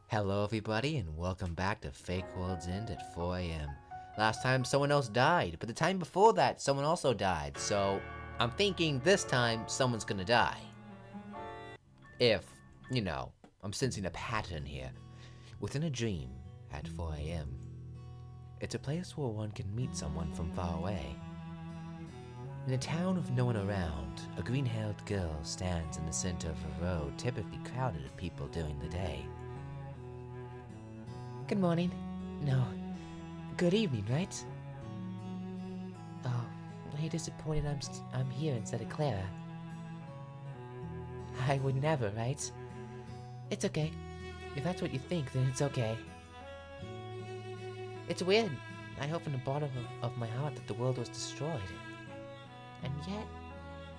Hello everybody and welcome back to Fake Worlds End at 4 a.m. Last time someone else died, but the time before that someone also died, so I'm thinking this time someone's gonna die. If, I'm sensing a pattern here. Within a dream at 4 a.m. It's a place where one can meet someone from far away. In a town with no one around, a green-haired girl stands in the center of a road typically crowded with people during the day. Good morning. No, good evening, right? Oh, are you disappointed I'm here instead of Clara? I would never, right? It's okay. If that's what you think, then it's okay. It's weird. I hope from the bottom of my heart that the world was destroyed. And yet,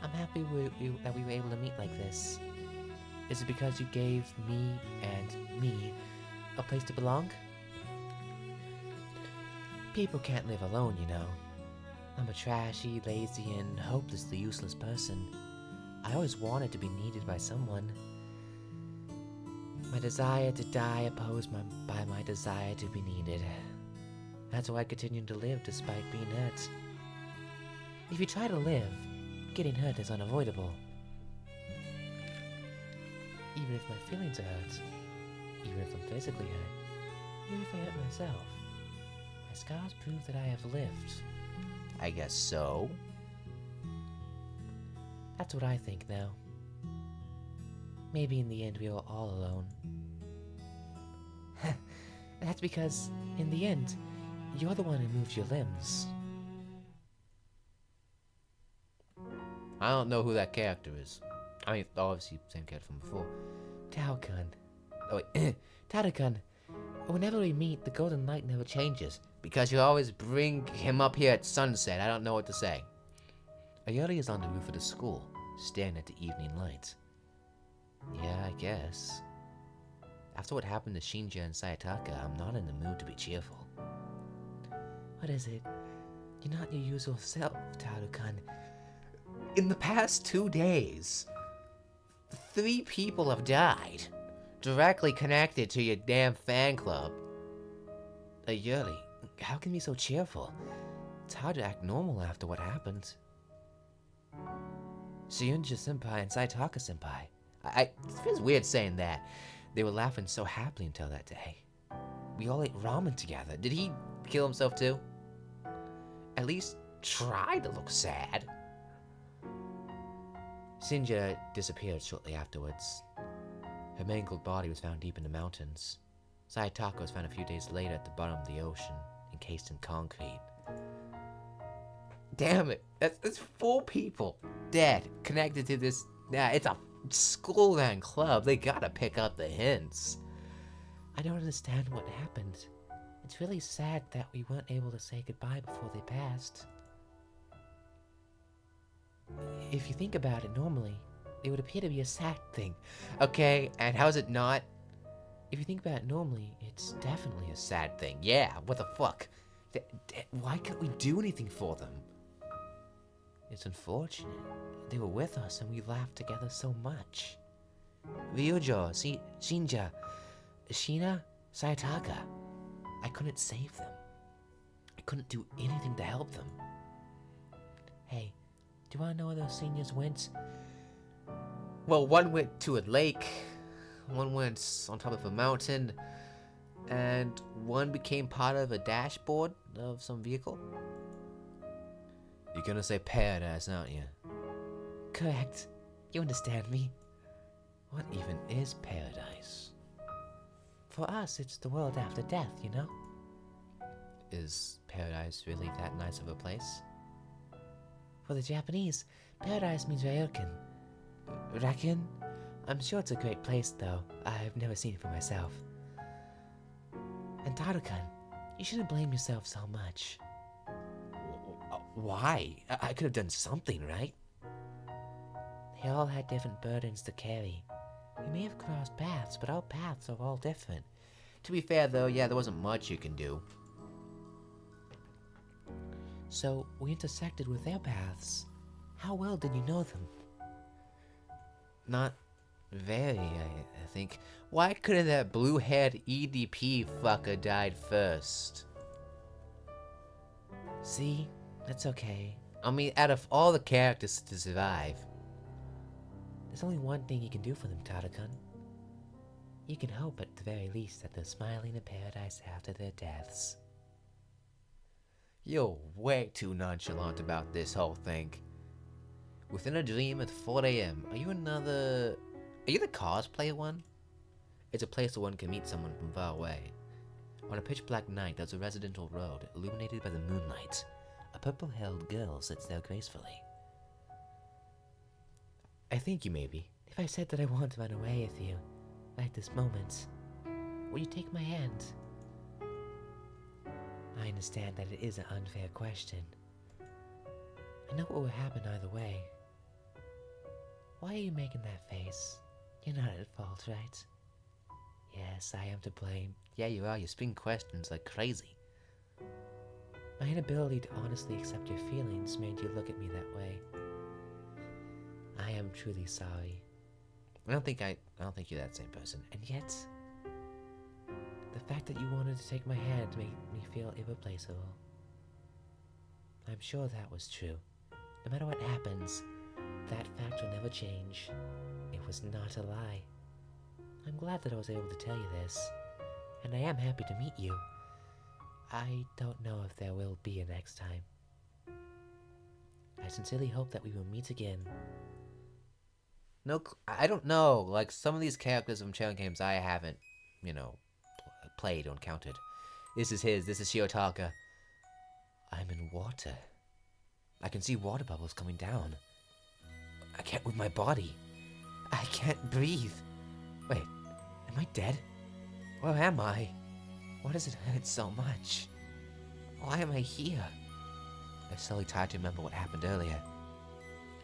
I'm happy that we were able to meet like this. Is it because you gave me and me a place to belong? People can't live alone, you know. I'm a trashy, lazy, and hopelessly useless person. I always wanted to be needed by someone. My desire to die opposed by my desire to be needed. That's why I continue to live despite being hurt. If you try to live, getting hurt is unavoidable. Even if my feelings are hurt, even if I'm physically hurt, even if I hurt myself, my scars prove that I have lived. I guess so. That's what I think now. Maybe in the end we were all alone. That's because, in the end, you're the one who moves your limbs. I don't know who that character is. I mean, obviously, same character from before. Tao-kun. Oh, wait. Tao-kun. Whenever we meet, the golden light never changes. Because you always bring him up here at sunset. I don't know what to say. Ayori is on the roof of the school, staring at the evening light. Yeah, I guess. After what happened to Shinja and Sayataka, I'm not in the mood to be cheerful. What is it? You're not your usual self, Tao-kun. In the past 2 days, 3 people have died. Directly connected to your damn fan club. Ayori, how can you be so cheerful? It's hard to act normal after what happened. Shiyunja-senpai and Saitaka-senpai. It feels weird saying that. They were laughing so happily until that day. We all ate ramen together. Did he kill himself too? At least try to look sad. Shinja disappeared shortly afterwards. Her mangled body was found deep in the mountains. Sayataka was found a few days later at the bottom of the ocean, encased in concrete. Damn it! That's 4 people dead, connected to this. Yeah, it's a school and club. They gotta pick up the hints. I don't understand what happened. It's really sad that we weren't able to say goodbye before they passed. If you think about it normally, it would appear to be a sad thing. Okay, and how's it not? If you think about it normally, it's definitely a sad thing. Yeah, what the fuck? Why can't we do anything for them? It's unfortunate. They were with us and we laughed together so much. Ryujo, Shinja, Shina, Sayataka. I couldn't save them. I couldn't do anything to help them. Hey, do you want to know where those seniors went? Well, one went to a lake, one went on top of a mountain, and one became part of a dashboard of some vehicle. You're gonna say paradise, aren't you? Correct. You understand me. What even is paradise? For us, it's the world after death, you know? Is paradise really that nice of a place? For the Japanese, paradise means Ryokan. Raken? I'm sure it's a great place, though. I've never seen it for myself. And Taro-kun, you shouldn't blame yourself so much. Why? I could have done something, right? They all had different burdens to carry. We may have crossed paths, but our paths are all different. To be fair, though, yeah, there wasn't much you can do. So, we intersected with their paths. How well did you know them? Not Very, I think. Why couldn't that blue-haired EDP fucker died first? See? That's okay. I mean, out of all the characters to survive, there's only one thing you can do for them, Tadakun. You can hope at the very least that they're smiling in paradise after their deaths. You're way too nonchalant about this whole thing. Within a dream at 4 a.m. Are you the cosplayer one? It's a place where one can meet someone from far away. On a pitch-black night, there's a residential road, illuminated by the moonlight. A purple-haired girl sits there gracefully. I think you maybe. If I said that I want to run away with you, right this moment, will you take my hand? I understand that it is an unfair question. I know what will happen either way. Why are you making that face? You're not at fault, right? Yes, I am to blame. Yeah, you are. You spin questions like crazy. My inability to honestly accept your feelings made you look at me that way. I am truly sorry. I don't think you're that same person. And yet, the fact that you wanted to take my hand made me feel irreplaceable. I'm sure that was true. No matter what happens, that fact will never change. It was not a lie. I'm glad that I was able to tell you this, and I am happy to meet you. I don't know if there will be a next time. I sincerely hope that we will meet again. No, I don't know. Like, some of these characters from Challenge games I haven't, played or encountered. This is Shiotaka. I'm in water. I can see water bubbles coming down. I can't move my body. I can't breathe. Wait, am I dead? Where am I? Why does it hurt so much? Why am I here? I slowly tried to remember what happened earlier.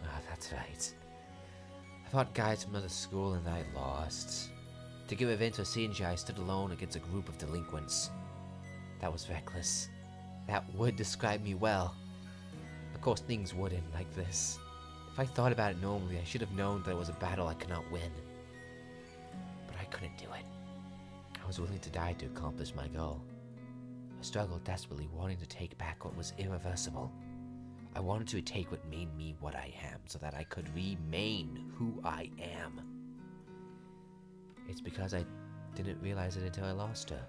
Ah, that's right. I fought guys from another school and I lost. To give revenge for Shinji, I stood alone against a group of delinquents. That was reckless. That would describe me well. Of course, things wouldn't like this. If I thought about it normally, I should have known that it was a battle I could not win. But I couldn't do it. I was willing to die to accomplish my goal. I struggled desperately, wanting to take back what was irreversible. I wanted to take what made me what I am, so that I could remain who I am. It's because I didn't realize it until I lost her.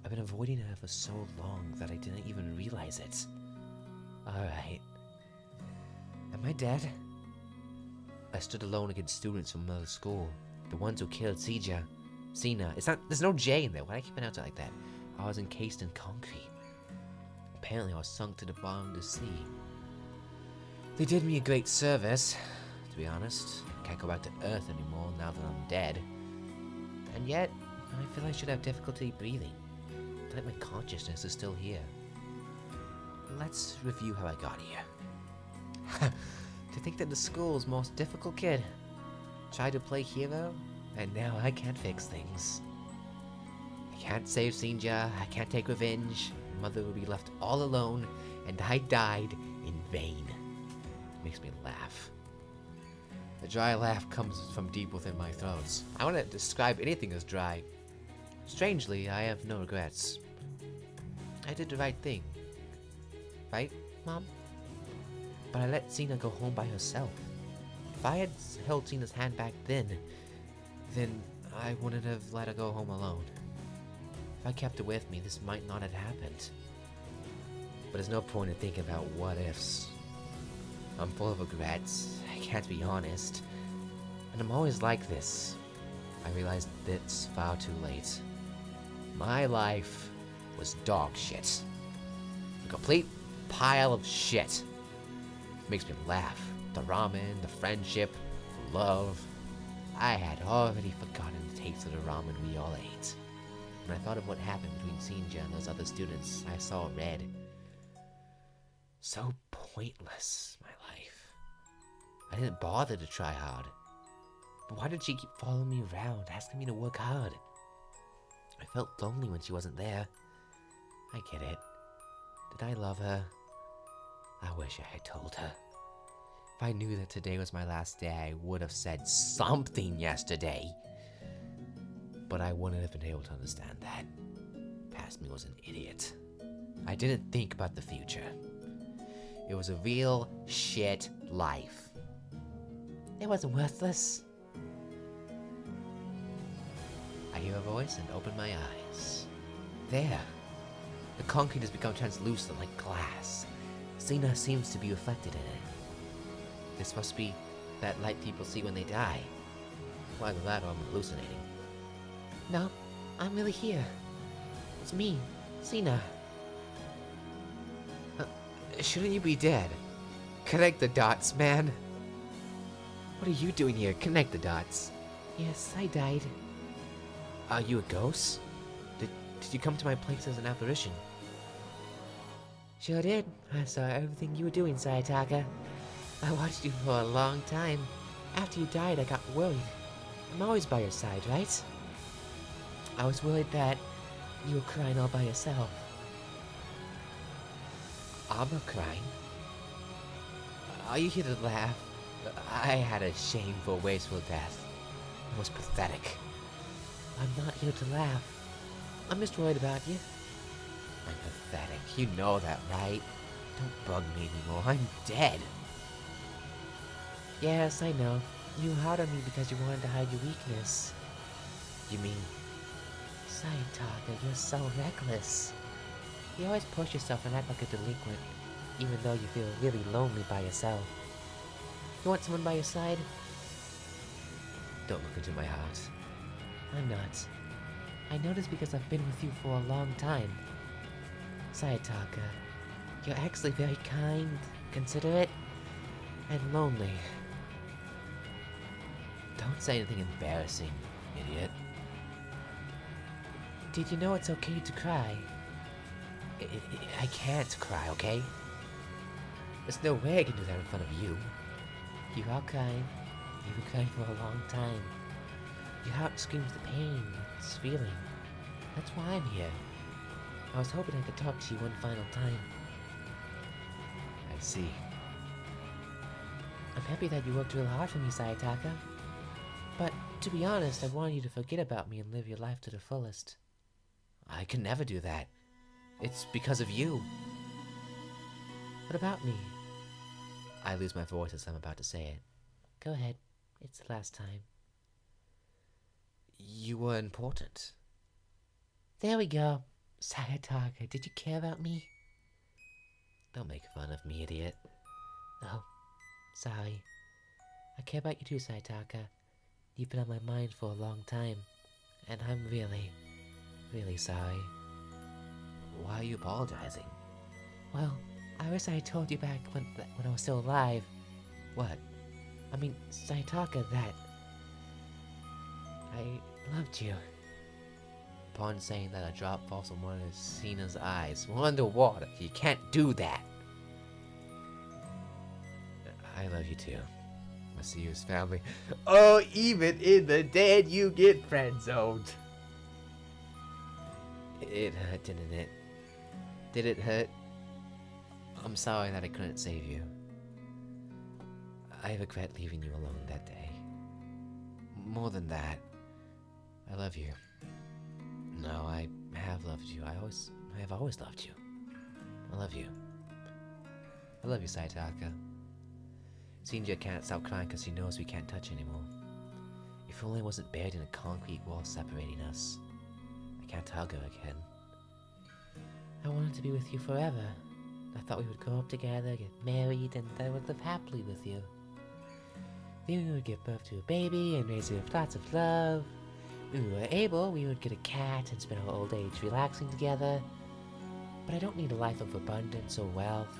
I've been avoiding her for so long that I didn't even realize it. Alright. Am I dead? I stood alone against students from another school. The ones who killed Sina. There's no J in there. Why do I keep pronouncing it like that? I was encased in concrete. Apparently I was sunk to the bottom of the sea. They did me a great service, to be honest. I can't go back to Earth anymore now that I'm dead. And yet, I feel I should have difficulty breathing. I feel like my consciousness is still here. Let's review how I got here. To think that the school's most difficult kid tried to play hero, and now I can't fix things. I can't save Shinja, I can't take revenge. Mother would be left all alone, and I died in vain. It makes me laugh. The dry laugh comes from deep within my throat. I want to describe anything as dry. Strangely, I have no regrets. I did the right thing. Right, Mom? But I let Sina go home by herself. If I had held Sina's hand back then I wouldn't have let her go home alone. If I kept her with me, this might not have happened. But there's no point in thinking about what ifs. I'm full of regrets, I can't be honest. And I'm always like this. I realized it's far too late. My life was dog shit. A complete pile of shit. It makes me laugh. The ramen, the friendship, the love. I had already forgotten the taste of the ramen we all ate. When I thought of what happened between Shinja and those other students, I saw red. So pointless, my life. I didn't bother to try hard. But why did she keep following me around, asking me to work hard? I felt lonely when she wasn't there. I get it. Did I love her? I wish I had told her. If I knew that today was my last day, I would have said something yesterday. But I wouldn't have been able to understand that. Past me was an idiot. I didn't think about the future. It was a real shit life. It wasn't worthless. I hear a voice and open my eyes. There. The concrete has become translucent like glass. Cena seems to be reflected in it. This must be that light people see when they die. Well, either that or I'm hallucinating. No, I'm really here. It's me, Cena. Shouldn't you be dead? Connect the dots, man. What are you doing here? Connect the dots. Yes, I died. Are you a ghost? Did you come to my place as an apparition? Sure did. I saw everything you were doing, Sayataka. I watched you for a long time. After you died, I got worried. I'm always by your side, right? I was worried that you were crying all by yourself. I'm not crying. Are you here to laugh? I had a shameful, wasteful death. It was pathetic. I'm not here to laugh. I'm just worried about you. I'm pathetic. You know that, right? Don't bug me anymore. I'm dead. Yes, I know. You were hard on me because you wanted to hide your weakness. You mean... Sayataka, you're so reckless. You always push yourself and act like a delinquent, even though you feel really lonely by yourself. You want someone by your side? Don't look into my heart. I'm not. I know this because I've been with you for a long time. Sayataka, you're actually very kind, considerate, and lonely. Don't say anything embarrassing, idiot. Did you know it's okay to cry? I can't cry, okay? There's no way I can do that in front of you. You are crying. You've been crying for a long time. Your heart screams the pain it's feeling. That's why I'm here. I was hoping I could talk to you one final time. I see. I'm happy that you worked real hard for me, Sayataka. But, to be honest, I wanted you to forget about me and live your life to the fullest. I can never do that. It's because of you. What about me? I lose my voice as I'm about to say it. Go ahead. It's the last time. You were important. There we go. Sayataka, did you care about me? Don't make fun of me, idiot. Oh, sorry. I care about you too, Sayataka. You've been on my mind for a long time. And I'm really, really sorry. Why are you apologizing? Well, I wish I had told you back when I was still alive. What? I mean, Sayataka, that... I loved you. Upon saying that, a drop falls from one of Cena's eyes. We're underwater. You can't do that. I love you too. Masayu's family. Oh, even in the dead, you get friend-zoned. It hurt, didn't it? Did it hurt? I'm sorry that I couldn't save you. I regret leaving you alone that day. More than that, I love you. No, I have loved you. I have always loved you. I love you. I love you, Sayataka. Shinja can't stop crying because he knows we can't touch anymore. If only I wasn't buried in a concrete wall separating us. I can't hug her again. I wanted to be with you forever. I thought we would grow up together, get married, and I would live happily with you. Then we would give birth to a baby and raise it with lots of love. When we were able, we would get a cat and spend our old age relaxing together. But I don't need a life of abundance or wealth.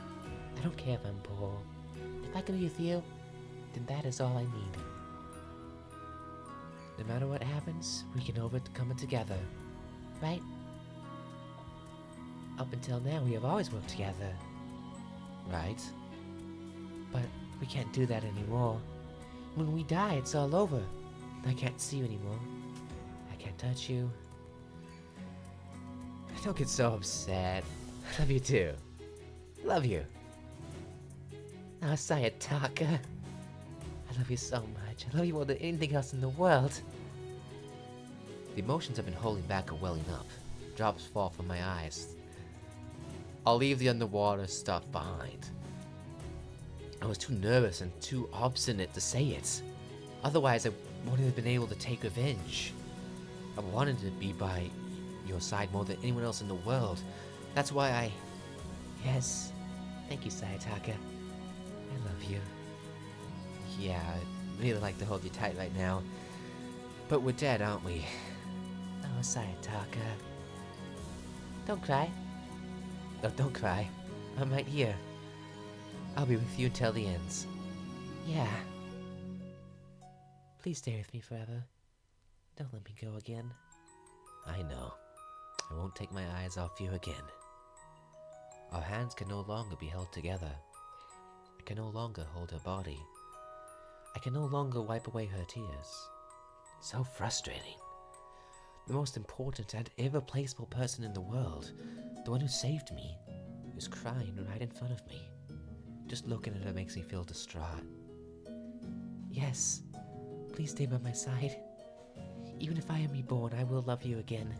I don't care if I'm poor. If I can be with you, then that is all I need. No matter what happens, we can overcome it together. Right? Up until now, we have always worked together. Right? But we can't do that anymore. When we die, it's all over. I can't see you anymore. I can't touch you. Don't get so upset. I love you too. Love you. Oh, Sayataka. I love you so much. I love you more than anything else in the world. The emotions I've been holding back are welling up. Drops fall from my eyes. I'll leave the underwater stuff behind. I was too nervous and too obstinate to say it. Otherwise, I wouldn't have been able to take revenge. I wanted to be by your side more than anyone else in the world. That's why I... Yes. Thank you, Sayataka. I love you. Yeah, I'd really like to hold you tight right now. But we're dead, aren't we? Oh, Sayataka. Don't cry. No, don't cry. I'm right here. I'll be with you until the ends. Yeah. Please stay with me forever. Don't let me go again. I know. I won't take my eyes off you again. Our hands can no longer be held together. I can no longer hold her body. I can no longer wipe away her tears. So frustrating. The most important and irreplaceable person in the world, the one who saved me, is crying right in front of me. Just looking at her makes me feel distraught. Yes, please stay by my side. Even if I am reborn, I will love you again.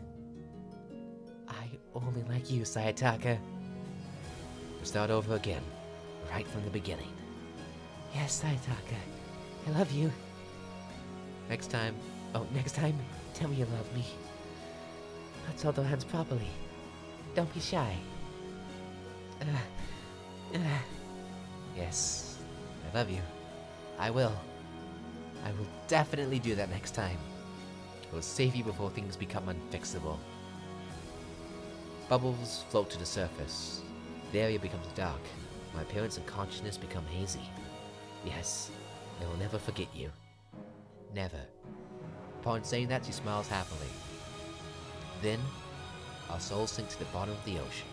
I only like you, Sayataka. We start over again, right from the beginning. Yes, Sayataka, I love you. Next time, tell me you love me. Let's hold our hands properly. Don't be shy. Yes, I love you. I will. I will definitely do that next time. I will save you before things become unfixable. Bubbles float to the surface. The area becomes dark. My appearance and consciousness become hazy. Yes, I will never forget you. Never. Upon saying that, she smiles happily. Then, our souls sink to the bottom of the ocean.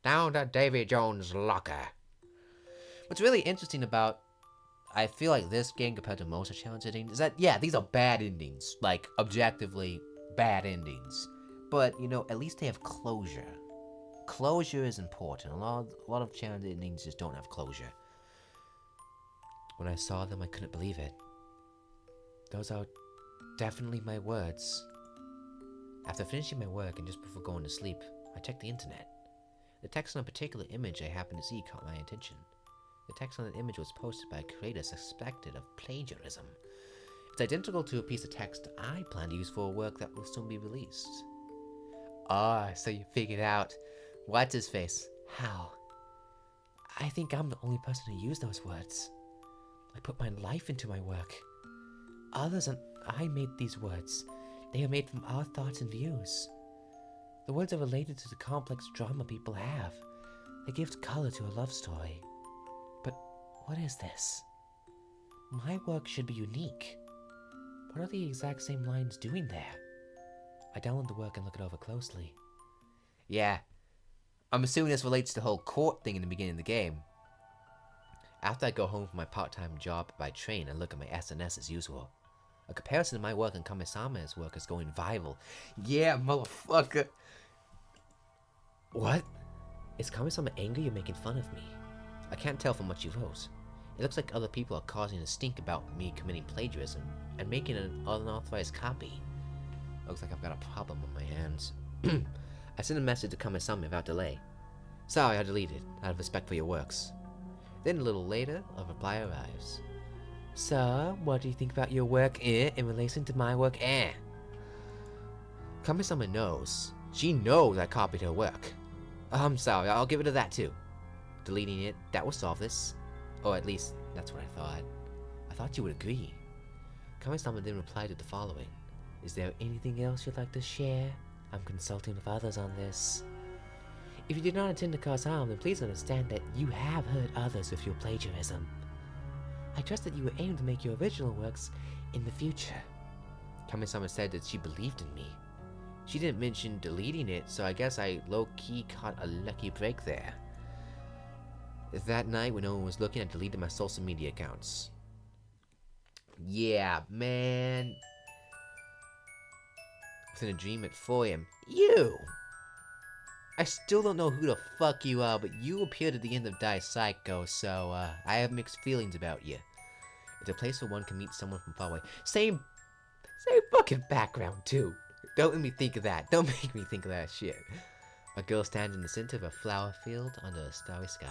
Down to Davy Jones' locker. What's really interesting about, I feel like this game compared to most of Challenge endings, is that, yeah, these are bad endings. Like, objectively bad endings. But, you know, at least they have closure. Closure is important. A lot of Challenge endings just don't have closure. When I saw them, I couldn't believe it. Those are definitely my words. After finishing my work and just before going to sleep, I checked the internet. The text on a particular image I happened to see caught my attention. The text on the image was posted by a creator suspected of plagiarism. It's identical to a piece of text I plan to use for a work that will soon be released. Ah, so you figured out. What's his face? How? I think I'm the only person who used those words. I put my life into my work. Others and I made these words. They are made from our thoughts and views. The words are related to the complex drama people have. They give color to a love story. But what is this? My work should be unique. What are the exact same lines doing there? I download the work and look it over closely. Yeah, I'm assuming this relates to the whole court thing in the beginning of the game. After I go home from my part-time job by train and look at my SNS as usual. A comparison of my work and Kami-sama's work is going viral. Yeah, motherfucker! What? Is Kami-sama angry or making fun of me? I can't tell from what you wrote. It looks like other people are causing a stink about me committing plagiarism and making an unauthorized copy. Looks like I've got a problem on my hands. I sent a message to Kami-sama without delay. Sorry, I deleted, out of respect for your works. Then a little later, a reply arrives. So, what do you think about your work in relation to my work? Kami-sama knows. She knows I copied her work. I'm sorry, I'll give it to that too. Deleting it, that will solve this. Or at least, that's what I thought. I thought you would agree. Kami-sama then replied with the following. Is there anything else you'd like to share? I'm consulting with others on this. If you did not intend to cause harm, then please understand that you have hurt others with your plagiarism. I trust that you will aim to make your original works in the future. Kami-sama said that she believed in me. She didn't mention deleting it, so I guess I low-key caught a lucky break there. That night, when no one was looking, I deleted my social media accounts. Yeah, man. Within a dream at 4 a.m. You! I still don't know who the fuck you are, but you appeared at the end of Die Psycho, so, I have mixed feelings about you. It's a place where one can meet someone from far away. Same fucking background, too. Don't let me think of that. Don't make me think of that shit. A girl stands in the center of a flower field under a starry sky.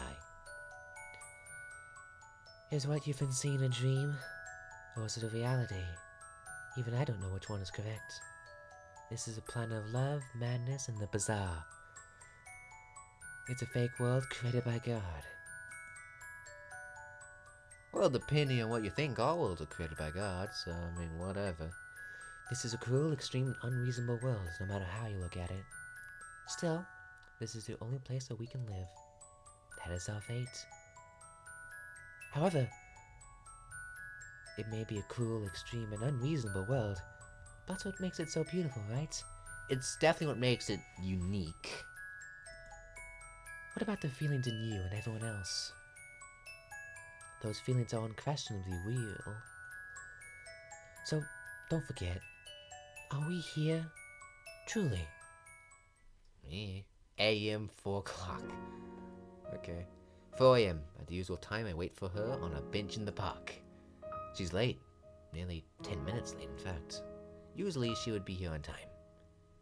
Is what you've been seeing a dream? Or is it a reality? Even I don't know which one is correct. This is a planet of love, madness, and the bizarre. It's a fake world created by God. Well, depending on what you think, all worlds are created by God, so, I mean, whatever. This is a cruel, extreme, and unreasonable world, no matter how you look at it. Still, this is the only place that we can live. That is our fate. However, it may be a cruel, extreme, and unreasonable world, but that's what makes it so beautiful, right? It's definitely what makes it unique. What about the feelings in you and everyone else? Those feelings are unquestionably real. So, don't forget, are we here? Truly. Me? AM 4 o'clock. Okay. 4 AM. At the usual time, I wait for her on a bench in the park. She's late. Nearly 10 minutes late, in fact. Usually, she would be here on time.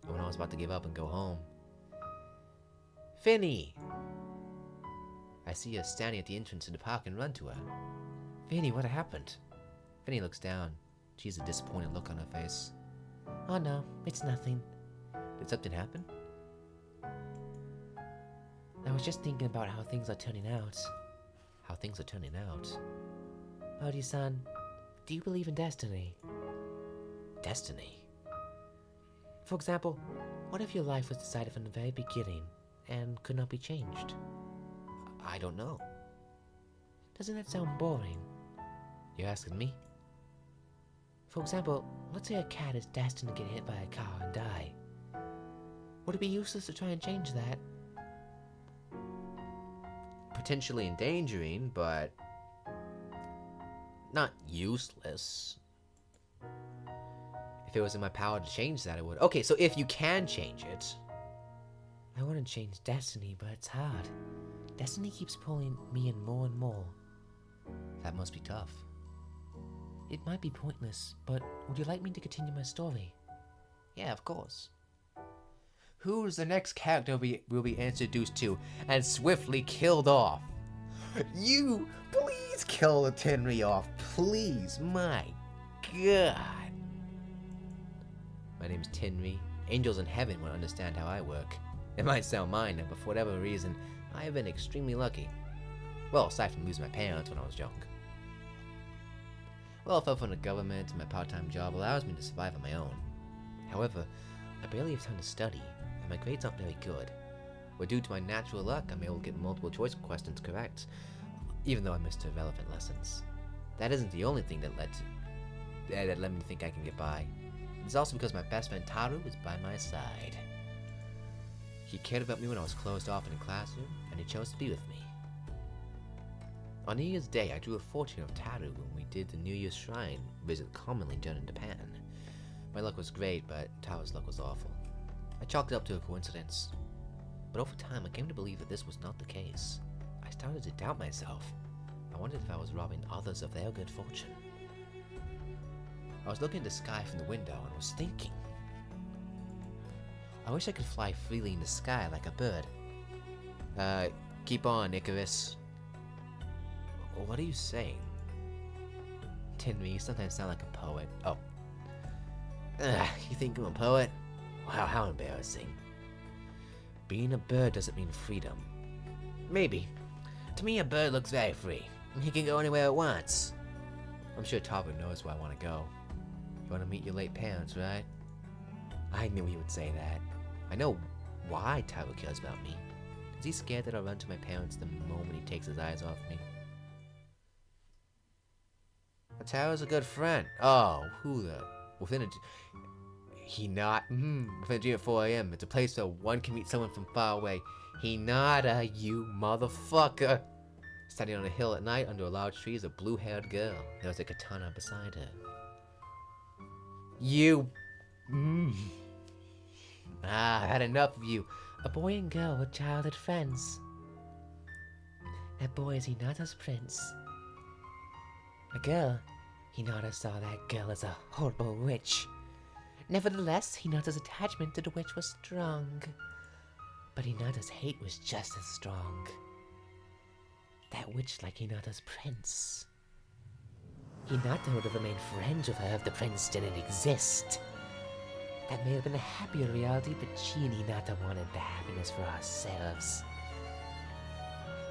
And when I was about to give up and go home... Finny! I see her standing at the entrance to the park and run to her. Finny, what happened? Finny looks down. She has a disappointed look on her face. Oh no, it's nothing. Did something happen? I was just thinking about how things are turning out. How things are turning out? Odie-san, do you believe in destiny? Destiny? For example, what if your life was decided from the very beginning and could not be changed? I don't know. Doesn't that sound boring? You're asking me? For example, let's say a cat is destined to get hit by a car and die. Would it be useless to try and change that? Potentially endangering, but not useless. If it was in my power to change that, I would. Okay, so if you can change it. I want to change destiny, but it's hard. Destiny keeps pulling me in more and more. That must be tough. It might be pointless, but would you like me to continue my story? Yeah, of course. Who's the next character we'll be introduced to and swiftly killed off? You! Please kill the Tenri off, please! My God! My name's Tenri. Angels in heaven won't understand how I work. It might sound minor, but for whatever reason, I have been extremely lucky. Well, aside from losing my parents when I was young. Welfare from the government and my part-time job allows me to survive on my own. However, I barely have time to study, and my grades aren't very good. But due to my natural luck, I'm able to get multiple choice questions correct, even though I missed irrelevant lessons. That isn't the only thing that led me to think I can get by. It's also because my best friend Taru is by my side. He cared about me when I was closed off in the classroom, and he chose to be with me. On New Year's Day, I drew a portrait of Taru when we did the New Year's Shrine visit commonly done in Japan. My luck was great, but Taru's luck was awful. I chalked it up to a coincidence. But over time, I came to believe that this was not the case. I started to doubt myself. I wondered if I was robbing others of their good fortune. I was looking at the sky from the window and was thinking. I wish I could fly freely in the sky like a bird. Keep on, Icarus. What are you saying? Tenri, you sometimes sound like a poet. Oh. You think I'm a poet? Wow, how embarrassing. Being a bird doesn't mean freedom. Maybe. To me, a bird looks very free. He can go anywhere it wants. I'm sure Taru knows where I want to go. You want to meet your late parents, right? I knew he would say that. I know why Taru cares about me. Is he scared that I'll run to my parents the moment he takes his eyes off me? Taru's a good friend. Oh, who the... Within a... Within a 4 AM. It's a place where one can meet someone from far away. Hinata, you motherfucker. Standing on a hill at night under a large tree is a blue-haired girl. There was a katana beside her. You... I Ah, I've had enough of you. A boy and girl were childhood friends. That boy is Hinata's prince. A girl, Hinata saw that girl as a horrible witch. Nevertheless, Hinata's attachment to the witch was strong. But Hinata's hate was just as strong. That witch like Hinata's prince. Hinata would have remained friends with her if the prince didn't exist. That may have been a happier reality, but she and Hinata wanted the happiness for ourselves.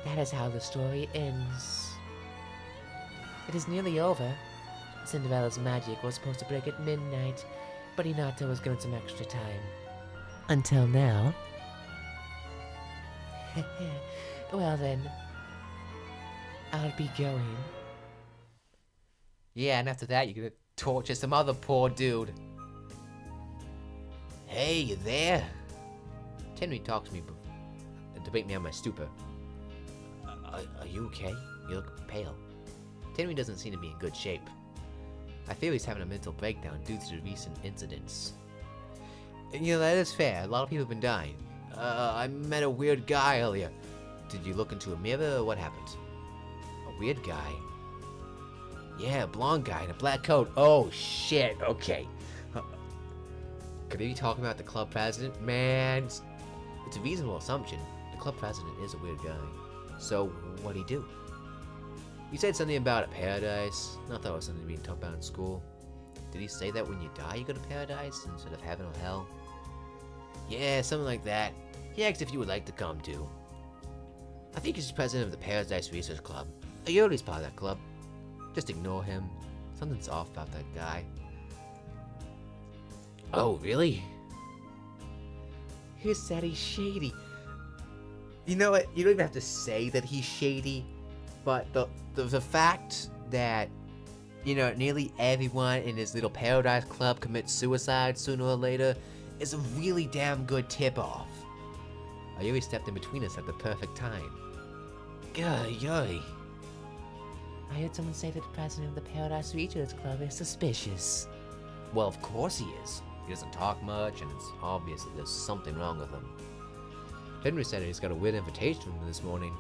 That is how the story ends. It is nearly over. Cinderella's magic was supposed to break at midnight, but Hinata was given some extra time. Until now. Well then, I'll be going. Yeah, and after that, you're gonna torture some other poor dude. Hey, you there? Tenry talks to me to break me on my stupor. Are you okay? You look pale. Tenry doesn't seem to be in good shape. I fear he's having a mental breakdown due to the recent incidents. You know, that is fair. A lot of people have been dying. I met a weird guy earlier. Did you look into a mirror or what happened? A weird guy? Yeah, a blonde guy in a black coat. Oh, shit. Okay. Could he be talking about the club president? Man, it's a reasonable assumption. The club president is a weird guy. So, what'd he do? You said something about a paradise. I thought it was something being talked about in school. Did he say that when you die you go to paradise instead of heaven or hell? Yeah, something like that. He asked if you would like to come too. I think he's president of the Paradise Research Club. Ayori's part of that club. Just ignore him. Something's off about that guy. Oh, really? Who said he's shady? You know what? You don't even have to say that he's shady, but the fact that, you know, nearly everyone in his little paradise club commits suicide sooner or later is a really damn good tip-off. Ayori stepped in between us at the perfect time. Ayori. I heard someone say that the president of the Paradise Research Club is suspicious. Well, of course he is. He doesn't talk much, and it's obvious that there's something wrong with him. Henry said he's got a weird invitation from him this morning.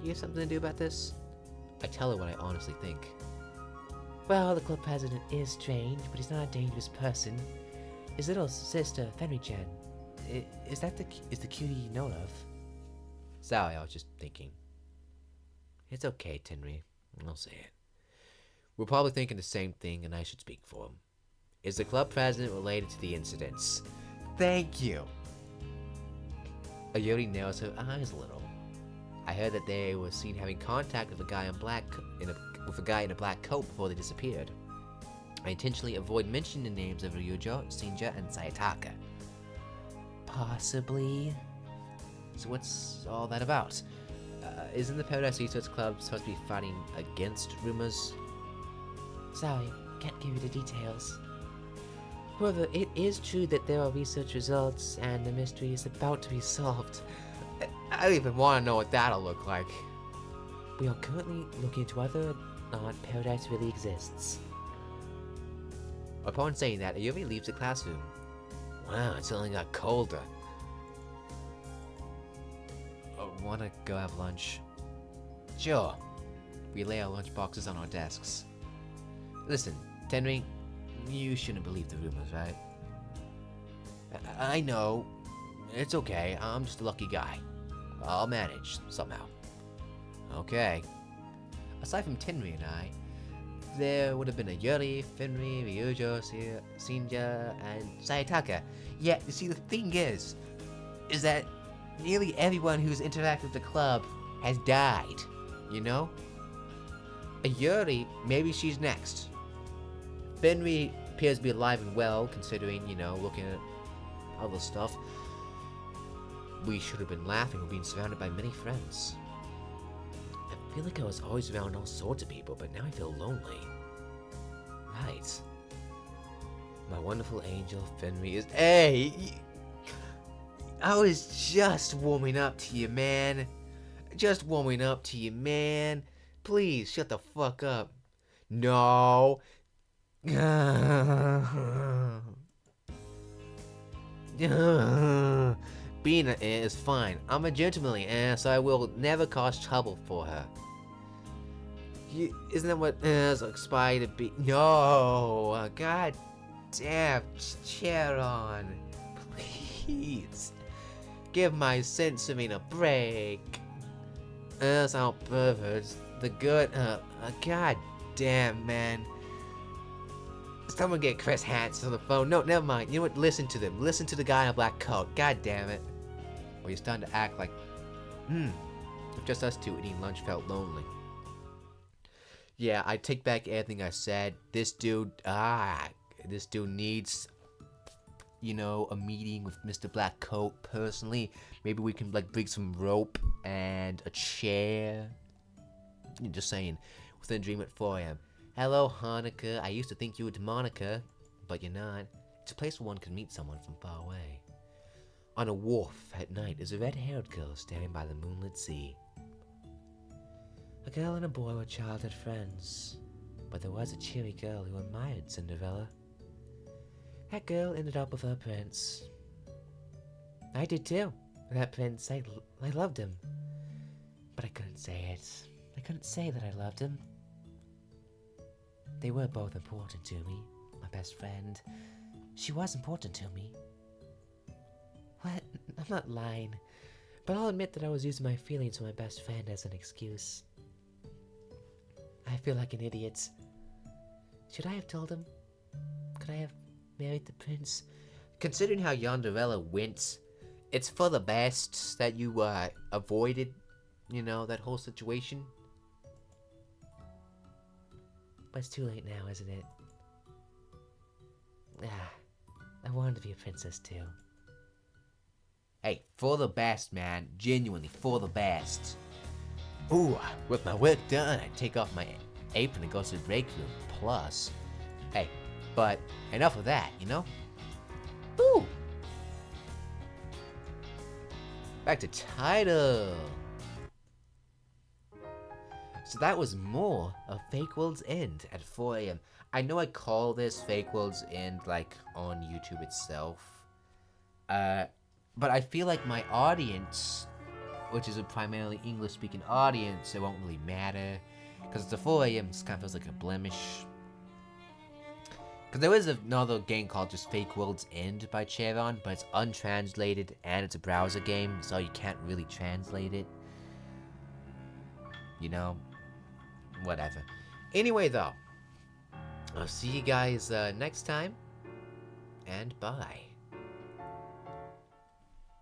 You have something to do about this? I tell her what I honestly think. Well, the club president is strange, but he's not a dangerous person. His little sister, Fenry-chan, is the cutie you know of? Sorry, I was just thinking. It's okay, Tenry. I'll say it. We're probably thinking the same thing, and I should speak for him. Is the club president related to the incidents? Thank you! Ayori narrows her eyes a little. I heard that they were seen having contact with a guy in a black coat before they disappeared. I intentionally avoid mentioning the names of Ryujo, Shinja, and Sayataka. Possibly. So what's all that about? Isn't the Paradise Research Club supposed to be fighting against rumors? Sorry, can't give you the details. However, it is true that there are research results and the mystery is about to be solved. I don't even want to know what that'll look like. We are currently looking into whether or not Paradise really exists. Upon saying that, Ayumi leaves the classroom. Wow, it's only got colder. Wanna go have lunch? Sure. We lay our lunch boxes on our desks. Listen, Tenry, you shouldn't believe the rumors, right? I know. It's okay. I'm just a lucky guy. I'll manage, somehow. Okay. Aside from Tenry and I, there would have been a Yuri, Fenry, Ryujo, Shinja, and Sayataka. Yet, you see, the thing is that nearly everyone who's interacted with the club has died, you know? A Yuri, maybe she's next. Fenry appears to be alive and well, considering, you know, looking at other stuff. We should have been laughing or being surrounded by many friends. I feel like I was always around all sorts of people, but now I feel lonely. Right. My wonderful angel, Fenry, is... Hey! I was just warming up to you, man. Just warming up to you, man. Please, shut the fuck up. No. Bina is fine. I'm a gentleman, and so I will never cause trouble for her. Isn't that what is aspire to be? No, god damn, Charon, please give my sensimine a break. As our perverts, the good, god damn, man. Someone get Chris Hansen on the phone. No, never mind. You know what? Listen to them. Listen to the guy in a black coat. God damn it. Well, you're starting to act like, if just us two eating lunch felt lonely. Yeah, I take back everything I said. This dude needs, a meeting with Mr. Black Coat personally. Maybe we can, like, bring some rope and a chair. Just saying. Within a dream at 4 a.m. Hello, Hanukkah. I used to think you were Monica, but you're not. It's a place where one can meet someone from far away. On a wharf at night is a red-haired girl standing by the moonlit sea. A girl and a boy were childhood friends, but there was a cheery girl who admired Cinderella. That girl ended up with her prince. I did too. That prince, I loved him. But I couldn't say it. I couldn't say that I loved him. They were both important to me. My best friend. She was important to me. What? I'm not lying. But I'll admit that I was using my feelings for my best friend as an excuse. I feel like an idiot. Should I have told him? Could I have married the prince? Considering how Yonderella went, it's for the best that you avoided, that whole situation. But it's too late now, isn't it? I wanted to be a princess too. Hey, for the best, man. Genuinely, for the best. Ooh, with my work done, I take off my apron and go to the break room. Plus, hey, but enough of that, Ooh. Back to title. So that was more of Fake World's End at 4 a.m. I know I call this Fake World's End, like, on YouTube itself. But I feel like my audience, which is a primarily English-speaking audience, it won't really matter. Because it's a 4 a.m., it kind of feels like a blemish. Because there is another game called just Fake World's End by Charon, but it's untranslated, and it's a browser game, so you can't really translate it. Whatever. Anyway, though, I'll see you guys next time, and bye.